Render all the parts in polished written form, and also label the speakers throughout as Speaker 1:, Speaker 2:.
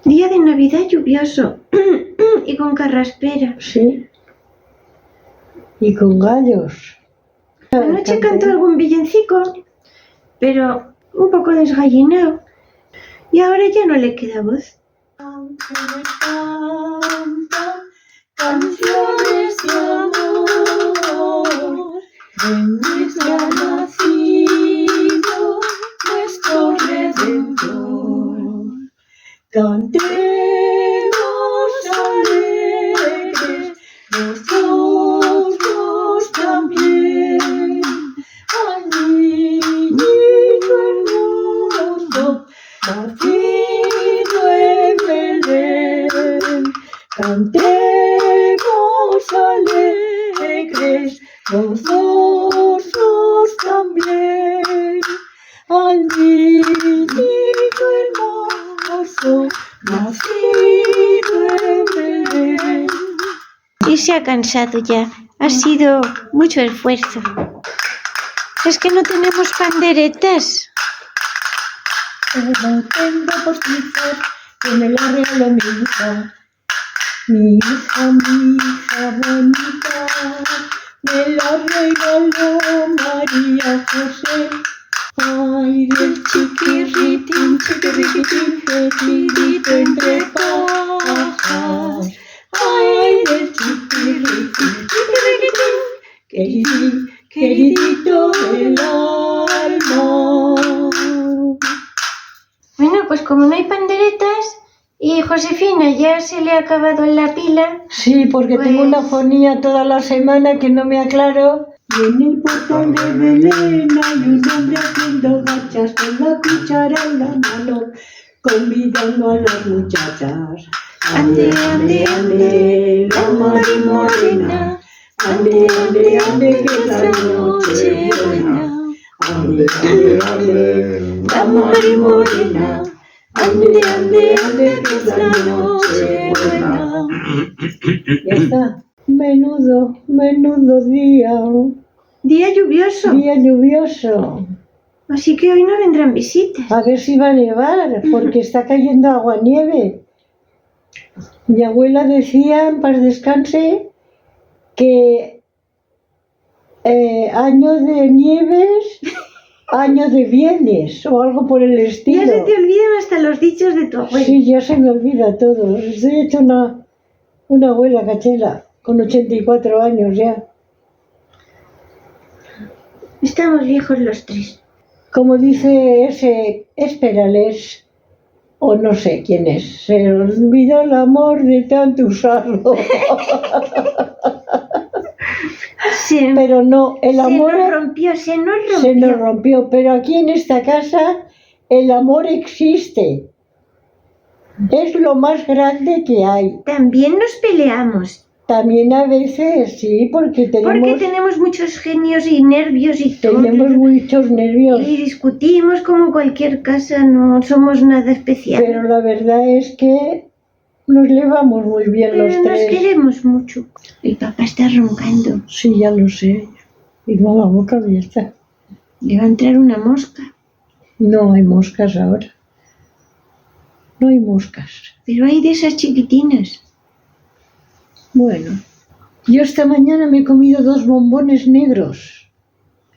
Speaker 1: Día de Navidad lluvioso y con carraspera.
Speaker 2: Sí. Y con gallos.
Speaker 1: Anoche cantó algún villancico, pero un poco desgallinado. Y ahora ya no le queda voz.
Speaker 2: Canciones de amor, en nuestro nacido nuestro Redentor. Cantemos alegres nosotros también al niño hermoso nacido en Belén. Cantemos alegres nosotros también al niño hermoso nacido en Belén.
Speaker 1: Y se ha cansado ya. Ha sido mucho esfuerzo. Es que no tenemos panderetas.
Speaker 2: No tengo postizos que me la regaló mi hija. Mi hija bonita, me la regaló María José. Ay, del chiquirritín, chiquirritín, chiquirrito entre pajas. Ay, del chiquirritín, chiquirritín, queridito del alma.
Speaker 1: Bueno, pues como no hay panderetas y Josefina ya se le ha acabado la pila.
Speaker 2: Sí, porque
Speaker 1: pues...
Speaker 2: tengo una fonía toda la semana que no me aclaro. Y en el portal de Belén hay un hombre haciendo gachas con la cuchara en la mano, convidando a las muchachas.
Speaker 1: Ande, ande, ande, la Mari Morena. Ande, ande, ande, que es la noche buena.
Speaker 2: Ande, ande, ande, la Mari Morena. Ande, ande, ande, que es la noche buena. Ya está. Menudo día.
Speaker 1: Día lluvioso.
Speaker 2: Día lluvioso.
Speaker 1: Así que hoy no vendrán visitas.
Speaker 2: A ver si va a nevar, porque está cayendo agua-nieve. Mi abuela decía, en paz descanse, que año de nieves, año de bienes, o algo por el estilo.
Speaker 1: Ya se te olvidan hasta los dichos de tu abuela.
Speaker 2: Sí, ya se me olvida todo. Estoy hecha una abuela cachela, con 84 años ya.
Speaker 1: Estamos viejos los tres.
Speaker 2: Como dice ese, espérales, o no sé quién es, se olvidó el amor de tanto usarlo.
Speaker 1: Sí,
Speaker 2: pero no, el amor
Speaker 1: se nos
Speaker 2: rompió, pero aquí en esta casa el amor existe. Es lo más grande que hay.
Speaker 1: También nos peleamos.
Speaker 2: También a veces, sí, porque
Speaker 1: tenemos muchos genios y nervios y todo.
Speaker 2: Tenemos muchos nervios.
Speaker 1: Y discutimos como en cualquier casa, no somos nada especial.
Speaker 2: Pero la verdad es que nos llevamos muy bien los tres.
Speaker 1: Nos queremos mucho. El papá está roncando.
Speaker 2: Sí, ya lo sé. Y con la boca abierta.
Speaker 1: Le va a entrar una mosca.
Speaker 2: No hay moscas ahora. No hay moscas.
Speaker 1: Pero hay de esas chiquitinas.
Speaker 2: Bueno, yo esta mañana me he comido 2 bombones negros.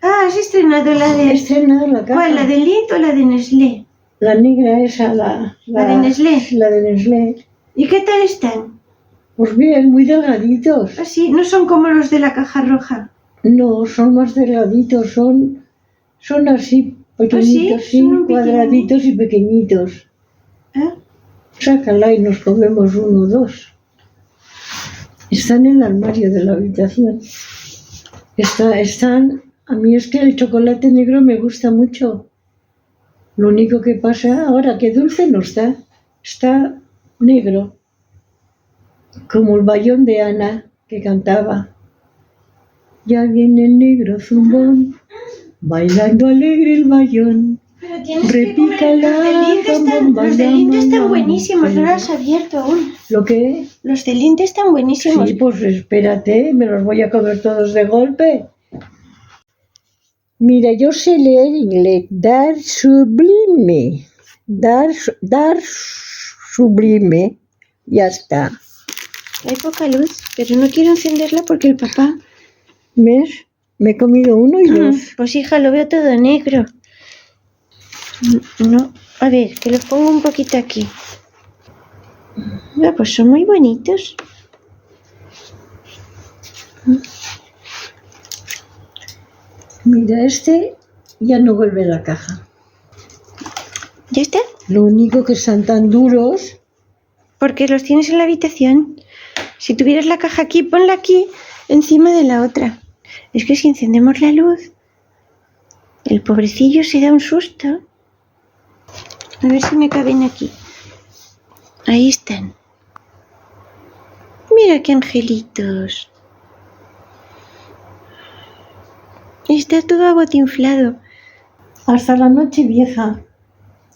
Speaker 1: Ah, has estrenado la de...
Speaker 2: He estrenado la caja.
Speaker 1: ¿Cuál? ¿La de Lindt o la de Nestlé?
Speaker 2: La negra esa, la
Speaker 1: de Nestlé.
Speaker 2: La de Nestlé.
Speaker 1: ¿Y qué tal están?
Speaker 2: Pues bien, muy delgaditos.
Speaker 1: ¿Ah, sí? ¿No son como los de la caja roja?
Speaker 2: No, son más delgaditos, son así, pequeñitos,
Speaker 1: ¿Sí?
Speaker 2: cuadraditos y pequeñitos.
Speaker 1: ¿Ah?
Speaker 2: Sácala y nos comemos 1 o 2. Están en el armario de la habitación. Están... A mí es que el chocolate negro me gusta mucho. Lo único que pasa ahora que dulce no está. Está negro. Como el bayón de Ana que cantaba. Ya viene el negro zumbón, bailando alegre el bayón.
Speaker 1: Pero tienes que comer. Los de Lindt están buenísimos, no los has abierto aún.
Speaker 2: ¿Lo qué?
Speaker 1: Los de Lindt están buenísimos.
Speaker 2: Sí, pues espérate, me los voy a comer todos de golpe. Mira, yo sé leer inglés. Dar sublime. Dar sublime. Ya está.
Speaker 3: Hay poca luz, pero no quiero encenderla porque el papá...
Speaker 2: ¿Ves? Me he comido uno y dos.
Speaker 3: Pues hija, lo veo todo negro. No, a ver, que los pongo un poquito aquí. Pues son muy bonitos.
Speaker 2: Mira, este ya no vuelve a la caja.
Speaker 3: ¿Ya está?
Speaker 2: Lo único que están tan duros.
Speaker 3: Porque los tienes en la habitación. Si tuvieras la caja aquí, ponla aquí, encima de la otra. Es que si encendemos la luz, el pobrecillo se da un susto. A ver si me caben aquí. Ahí están. Mira qué angelitos. Está todo agotinflado.
Speaker 2: Hasta la noche vieja.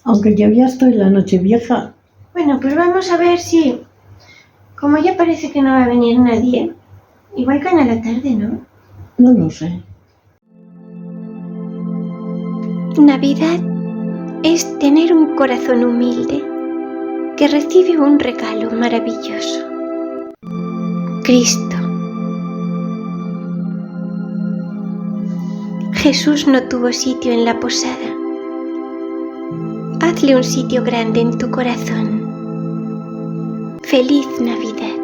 Speaker 2: Aunque ya estoy la noche vieja.
Speaker 3: Bueno, pues vamos a ver si... Como ya parece que no va a venir nadie, igual caen a la tarde, ¿no?
Speaker 2: No lo sé.
Speaker 3: Navidad es tener un corazón humilde que recibe un regalo maravilloso. Cristo. Jesús no tuvo sitio en la posada. Hazle un sitio grande en tu corazón. ¡Feliz Navidad!